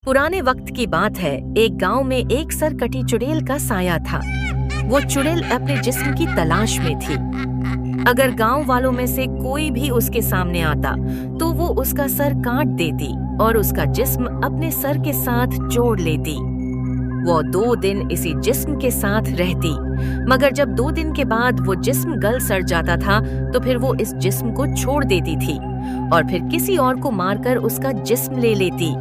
पुराने वक्त की बात है। एक गांव में एक सरकटी चुड़ैल का साया था। वो चुड़ैल अपने जिस्म की तलाश में थी। अगर गांव वालों में से कोई भी उसके सामने आता तो वो उसका सर काट देती और उसका जिस्म अपने सर के साथ जोड़ लेती। वो 2 दिन इसी जिस्म के साथ रहती, मगर जब 2 दिन के बाद वो जिस्म गल सड़ जाता था तो फिर वो इस जिस्म को छोड़ देती थी और फिर किसी और को मारकर उसका जिस्म ले लेती।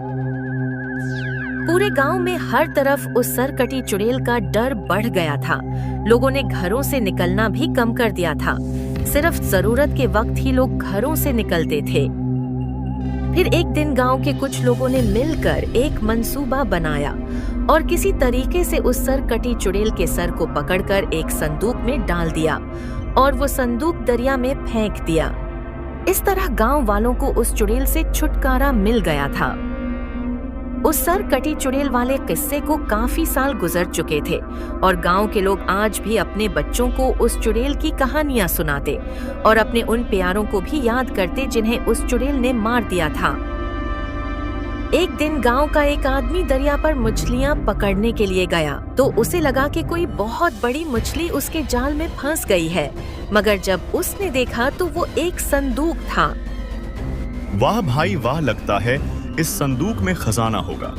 पूरे गांव में हर तरफ उस सरकटी चुड़ैल का डर बढ़ गया था। लोगों ने घरों से निकलना भी कम कर दिया था। सिर्फ जरूरत के वक्त ही लोग घरों से निकलते थे। फिर एक दिन गांव के कुछ लोगों ने मिलकर एक मंसूबा बनाया और किसी तरीके से उस सरकटी चुड़ैल के सर को पकड़कर एक संदूक में डाल दिया और वो संदूक दरिया में फेंक दिया। इस तरह गांव वालों को उस चुड़ैल से छुटकारा मिल गया था। उस सरकटी चुड़ैल वाले किस्से को काफी साल गुजर चुके थे और गांव के लोग आज भी अपने बच्चों को उस चुड़ैल की कहानियां सुनाते और अपने उन प्यारों को भी याद करते जिन्हें उस चुड़ैल ने मार दिया था। एक दिन गांव का एक आदमी दरिया पर मछलियां पकड़ने के लिए गया तो उसे लगा कि कोई बहुत बड़ी मछली उसके जाल में फंस गई है, मगर जब उसने देखा तो वो एक संदूक था। वाह भाई वाह, लगता है इस संदूक में खजाना होगा।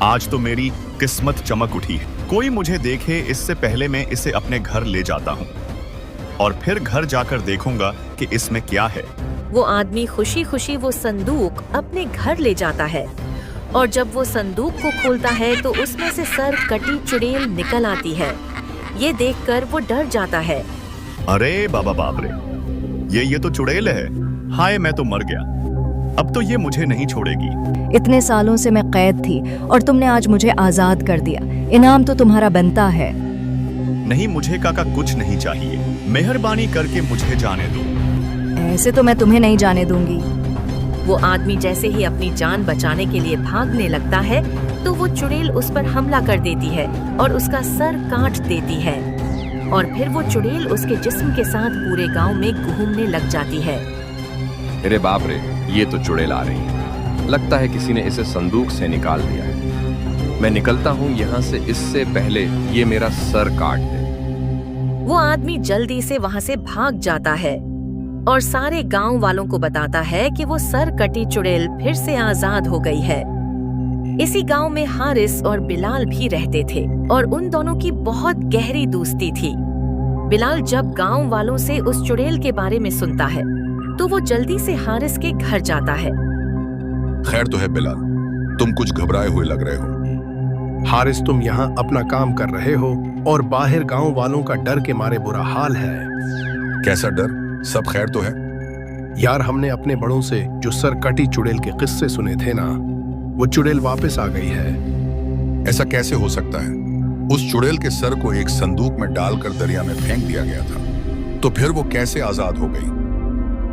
आज तो मेरी किस्मत चमक उठी है। कोई मुझे देखे इससे पहले मैं इसे अपने घर ले जाता हूँ और फिर घर जाकर देखूंगा कि इसमें क्या है। वो आदमी खुशी खुशी वो संदूक अपने घर ले जाता है और जब वो संदूक को खोलता है तो उसमें से सरकटी चुड़ैल निकल आती है। ये देखकर वो डर जाता है। अरे बाबा बाप रे, ये तो चुड़ैल है। हाय, मैं तो मर गया। अब तो ये मुझे नहीं छोड़ेगी। इतने सालों से मैं कैद थी और तुमने आज मुझे आजाद कर दिया। इनाम तो तुम्हारा बनता है। नहीं, मुझे काका कुछ नहीं चाहिए। मेहरबानी करके मुझे जाने दो। ऐसे तो मैं तुम्हें नहीं जाने दूंगी। वो आदमी जैसे ही अपनी जान बचाने के लिए भागने लगता है तो वो चुड़ैल उस पर हमला कर देती है और उसका सर काट देती है और फिर वो चुड़ैल उसके जिस्म के साथ पूरे गांव में घूमने लग जाती है। अरे बाप रे, ये तो चुड़ैल आ रही है। लगता है किसी ने इसे संदूक से निकाल दिया है। मैं निकलता हूँ यहाँ से इससे पहले ये मेरा सर काट दे। वो आदमी जल्दी से वहाँ से भाग जाता है और सारे गांव वालों को बताता है कि वो सरकटी चुड़ैल फिर से आजाद हो गई है। इसी गांव में हारिस और बिलाल भी रहते थे और उन दोनों की बहुत गहरी दोस्ती थी। बिलाल जब गांव वालों से उस चुड़ैल के बारे में सुनता है तो वो जल्दी से हारिस के घर जाता है। खैर तो है बिलाल, तुम कुछ घबराए हुए लग रहे हो। हारिस, तुम यहाँ अपना काम कर रहे हो और बाहर गांव वालों का डर के मारे बुरा हाल है। कैसा डर? सब खैर तो है? यार, हमने अपने बड़ों से जो सरकटी चुड़ैल के किस्से सुने थे ना, वो चुड़ैल वापस आ गई है। ऐसा कैसे हो सकता है? उस चुड़ैल के सर को एक संदूक में डालकर दरिया में फेंक दिया गया था, तो फिर वो कैसे आजाद हो गई?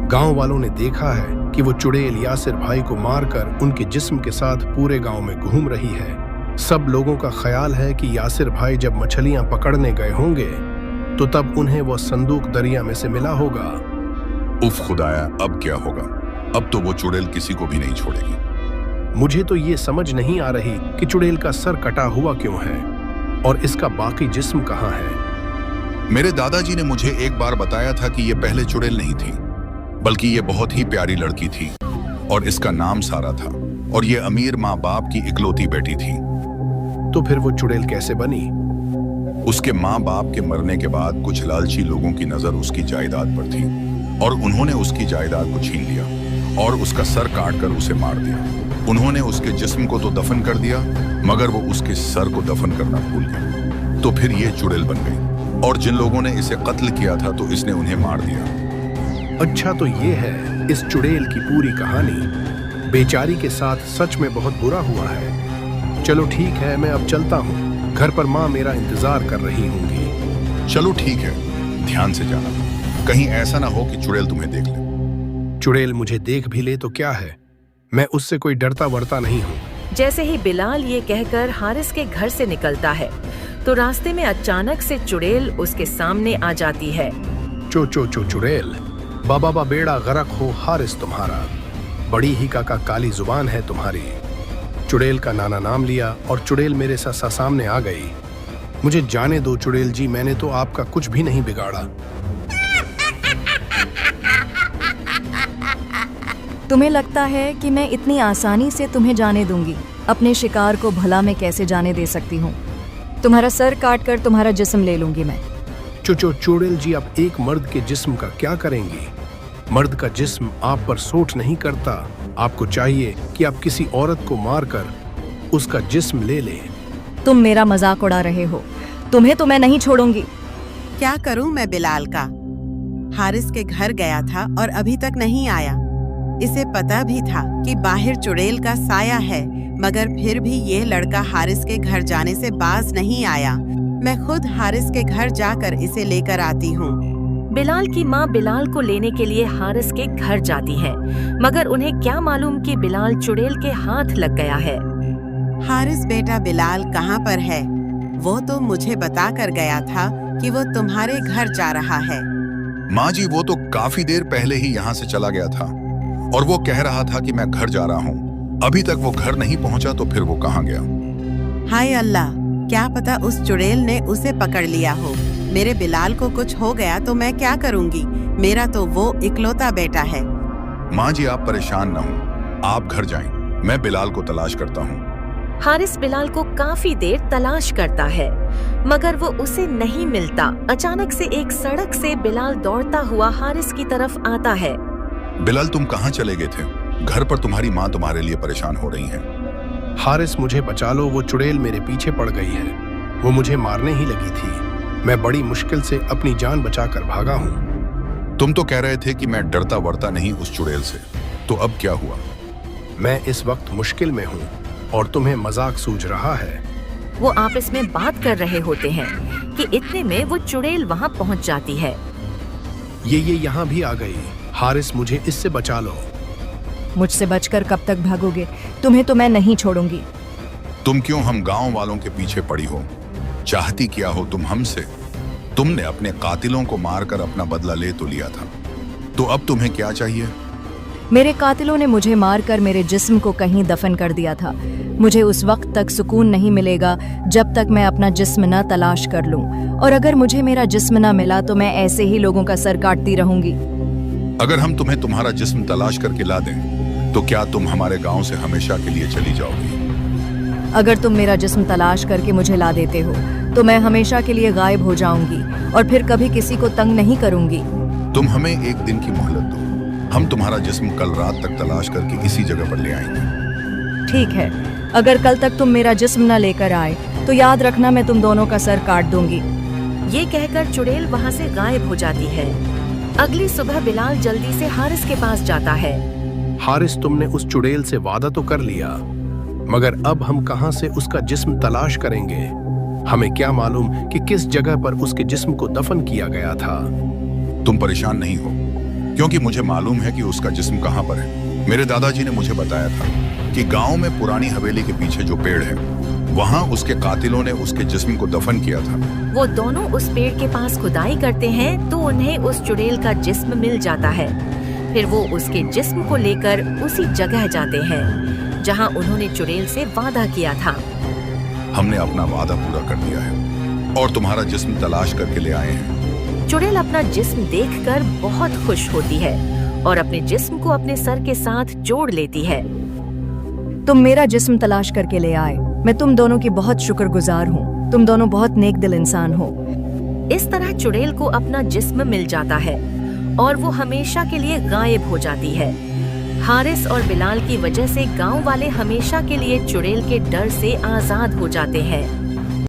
गांव वालों ने देखा है कि वो चुड़ैल यासिर भाई को मारकर उनके जिस्म के साथ पूरे गांव में घूम रही है। सब लोगों का ख्याल है कि यासिर भाई जब मछलियां पकड़ने गए होंगे तो तब उन्हें वो संदूक दरिया में से मिला होगा। उफ खुदाया, अब क्या होगा? अब तो वो चुड़ैल किसी को भी नहीं छोड़ेगी। मुझे तो ये समझ नहीं आ रही कि चुड़ैल का सर कटा हुआ क्यों है और इसका बाकी जिस्म कहाँ है। मेरे दादाजी ने मुझे एक बार बताया था कि ये पहले चुड़ैल नहीं थी, बल्कि ये बहुत ही प्यारी लड़की थी और इसका नाम सारा था और ये अमीर माँ बाप की इकलौती बेटी थी। तो फिर वो चुड़ैल कैसे बनी? उसके माँ बाप के मरने के बाद कुछ लालची लोगों की नजर उसकी जायदाद पर थी और उन्होंने उसकी जायदाद को छीन लिया और उसका सर काट कर उसे मार दिया। उन्होंने उसके जिस्म को तो दफन कर दिया, मगर वो उसके सर को दफन करना भूल गए। तो फिर ये चुड़ैल बन गई और जिन लोगों ने इसे कत्ल किया था तो इसने उन्हें मार दिया। अच्छा, तो ये है इस चुड़ैल की पूरी कहानी। बेचारी के साथ सच में बहुत बुरा हुआ है। चलो ठीक है, मैं अब चलता हूँ। घर पर माँ मेरा इंतजार कर रही होंगी। चलो ठीक है, ध्यान से जाना, कहीं ऐसा ना हो कि चुड़ैल तुम्हें देख ले। चुड़ैल मुझे देख भी ले तो क्या है, मैं उससे कोई डरता वरता नहीं हूँ। जैसे ही बिलाल ये कहकर हारिस के घर से निकलता है तो रास्ते में अचानक से चुड़ैल उसके सामने आ जाती है। चो चो चो चुड़ैल, बाबा बेड़ा गरक हो हारिस तुम्हारा। बड़ी ही काका काली जुबान है तुम्हारी। चुड़ैल का नाना नाम लिया और चुड़ैल मेरे सामने आ गई। मुझे जाने दो चुड़ैल जी, मैंने तो आपका कुछ भी नहीं बिगाड़ा। तुम्हें लगता है कि मैं इतनी आसानी से तुम्हें जाने दूंगी? अपने शिकार को भला मैं कैसे जाने दे सकती हूँ? तुम्हारा सर काट कर तुम्हारा जिस्म ले लूंगी मैं। चुड़ैल जी, आप एक मर्द के जिस्म का क्या करेंगी? मर्द का जिस्म आप पर सूट नहीं करता। आपको चाहिए कि आप किसी औरत को मारकर उसका जिस्म ले लें। तुम मेरा मजाक उड़ा रहे हो। तुम्हें तो मैं नहीं छोड़ूंगी। क्या करूं मैं बिलाल का? हारिस के घर गया था और अभी तक नहीं आया। इसे पता भी था कि बाहर चुड़ैल का साया है, मगर फिर भी ये लड़का हारिस के घर जाने से बाज नहीं आया। मैं खुद हारिस के घर जाकर इसे लेकर आती हूँ। बिलाल की माँ बिलाल को लेने के लिए हारिस के घर जाती है, मगर उन्हें क्या मालूम कि बिलाल चुड़ैल के हाथ लग गया है। हारिस बेटा, बिलाल कहाँ पर है? वो तो मुझे बता कर गया था कि वो तुम्हारे घर जा रहा है। माँ जी, वो तो काफी देर पहले ही यहाँ से चला गया था और वो कह रहा था कि मैं घर जा रहा हूँ। अभी तक वो घर नहीं पहुँचा तो फिर वो कहाँ गया? हाय अल्लाह, क्या पता उस चुड़ैल ने उसे पकड़ लिया हो। मेरे बिलाल को कुछ हो गया तो मैं क्या करूँगी? मेरा तो वो इकलौता बेटा है। माँ जी, आप परेशान न हो, आप घर जाएं, मैं बिलाल को तलाश करता हूँ। हारिस बिलाल को काफी देर तलाश करता है, मगर वो उसे नहीं मिलता। अचानक से एक सड़क से बिलाल दौड़ता हुआ हारिस की तरफ आता है। बिलाल, तुम कहाँ चले गए थे? घर पर तुम्हारी माँ तुम्हारे लिए परेशान हो रही है। हारिस, मुझे बचा लो, वो चुड़ैल मेरे पीछे पड़ गई है। वो मुझे मारने ही लगी थी। मैं बड़ी मुश्किल से अपनी जान बचाकर भागा हूँ। तुम तो कह रहे थे कि मैं डरता वरता नहीं उस चुड़ैल से, तो अब क्या हुआ? मैं इस वक्त मुश्किल में हूँ और तुम्हें मजाक सूझ रहा है। वो आपस में बात कर रहे होते हैं कि इतने में वो चुड़ैल वहाँ पहुँच जाती है। ये यहाँ भी आ गई। हारिस, मुझे इससे बचा लो। मुझसे बचकर कब तक भागोगे? तुम्हें तो मैं नहीं छोड़ूंगी। तुम क्यों हम गांव वालों के पीछे पड़ी हो? चाहती क्या हो तुम हमसे? तुमने अपने कातिलों को मारकर अपना बदला ले तो लिया था, तो अब तुम्हें क्या चाहिए? मेरे कातिलों ने मुझे मारकर मेरे जिस्म को कहीं दफन कर दिया था। मुझे उस वक्त तक सुकून नहीं मिलेगा जब तक मैं अपना जिस्म न तलाश कर लूं, और अगर मुझे मेरा जिस्म न मिला तो मैं ऐसे ही लोगों का सर काटती रहूंगी। अगर हम तुम्हें तुम्हारा जिस्म तलाश करके ला दें, तो क्या तुम हमारे गांव से हमेशा के लिए चली जाओगी? अगर तुम मेरा जिस्म तलाश करके मुझे ला देते हो तो मैं हमेशा के लिए गायब हो जाऊंगी और फिर कभी किसी को तंग नहीं करूंगी। तुम हमें एक दिन की मोहलत दो, हम तुम्हारा जिस्म कल रात तक तलाश करके इसी जगह पर ले आएंगे। ठीक है, अगर कल तक तुम मेरा जिस्म न लेकर आए तो याद रखना मैं तुम दोनों का सर काट दूंगी। ये कहकर चुड़ैल वहाँ से गायब हो जाती है। अगली सुबह बिलाल जल्दी से हारिस के पास जाता है। हारिस, तुमने उस चुड़ैल से वादा तो कर लिया, मगर अब हम कहां से उसका जिस्म तलाश करेंगे? हमें क्या मालूम कि किस जगह पर उसके जिस्म को दफन किया गया था। तुम परेशान नहीं हो, क्योंकि मुझे मालूम है कि उसका जिस्म कहाँ पर है। मेरे दादाजी ने मुझे बताया था कि गांव में पुरानी हवेली के पीछे जो पेड़ है, वहाँ उसके कातिलों ने उसके जिस्म को दफन किया था। वो दोनों उस पेड़ के पास खुदाई करते हैं तो उन्हें उस चुड़ैल का जिस्म मिल जाता है। फिर वो उसके जिस्म को लेकर उसी जगह जाते हैं जहाँ उन्होंने चुड़ैल से वादा किया था। हमने अपना वादा पूरा कर दिया है और तुम्हारा जिस्म तलाश करके ले आए हैं। चुड़ैल अपना जिस्म देखकर बहुत खुश होती है और अपने जिस्म को अपने सर के साथ जोड़ लेती है। तुम मेरा जिस्म तलाश करके ले आए, मैं तुम दोनों की बहुत शुक्रगुजार हूँ। तुम दोनों बहुत नेक दिल इंसान हो। इस तरह चुड़ैल को अपना जिस्म मिल जाता है और वो हमेशा के लिए गायब हो जाती है। हारिस और बिलाल की वजह से गांव वाले हमेशा के लिए चुड़ैल के डर से आजाद हो जाते हैं।